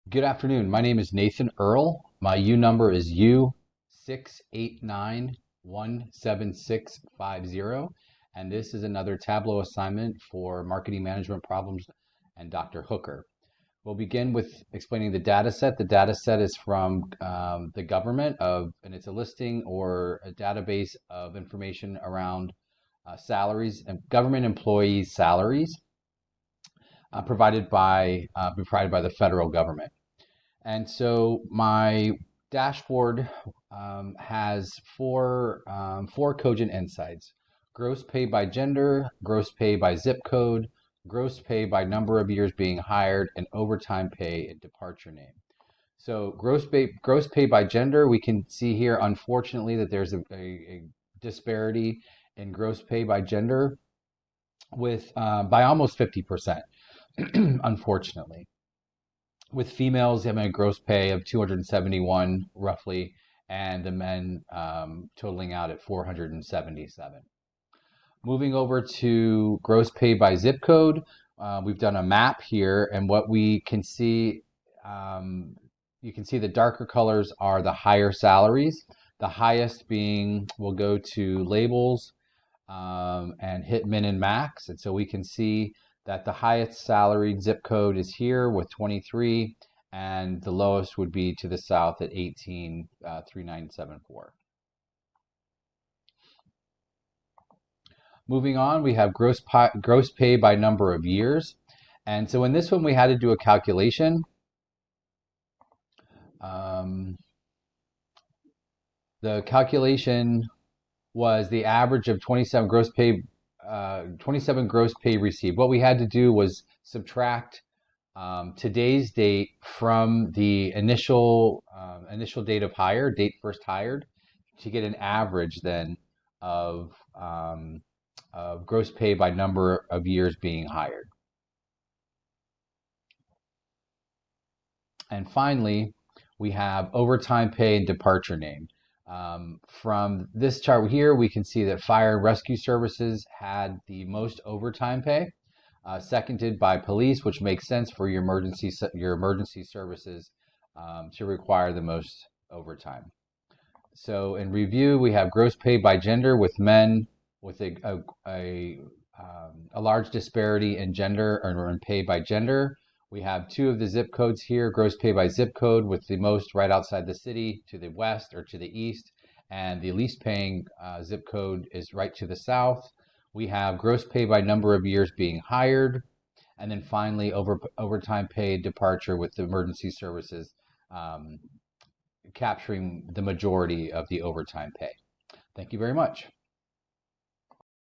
Good afternoon. My name is Nathan Earl. My U number is U689176650, and this is another Tableau assignment for marketing management problems and Dr. Hooker. We'll begin with explaining the data set. The data set is from the government and it's a listing or a database of information around salaries and government employees' salaries provided by the federal government. And so my dashboard has four cogent insights: gross pay by gender, gross pay by zip code, gross pay by number of years being hired, and overtime pay and departure name. So gross pay by gender, we can see here, unfortunately, that there's a disparity in gross pay by gender with by almost 50%, unfortunately, with females having a gross pay of 271 roughly, and the men totaling out at 477. Moving over to gross pay by zip code, we've done a map here, and what we can see, you can see the darker colors are the higher salaries. The highest being, we'll go to labels and hit min and max, and so we can see that the highest salaried zip code is here with 23, and the lowest would be to the south at 18,3974. Moving on, we have gross pay by number of years. And so in this one, we had to do a calculation. The calculation was the average of 27 gross pay received. What we had to do was subtract today's date from the initial date of hire, date first hired, to get an average then of gross pay by number of years being hired. And finally, we have overtime pay and departure name. From this chart here, we can see that fire and rescue services had the most overtime pay, seconded by police, which makes sense for your emergency services to require the most overtime. So in review, we have gross pay by gender, with men with a large disparity in gender or in pay by gender. We have two of the zip codes here: gross pay by zip code, with the most right outside the city to the west or to the east, and the least paying zip code is right to the south. We have gross pay by number of years being hired, and then finally overtime pay departure, with the emergency services capturing the majority of the overtime pay. Thank you very much.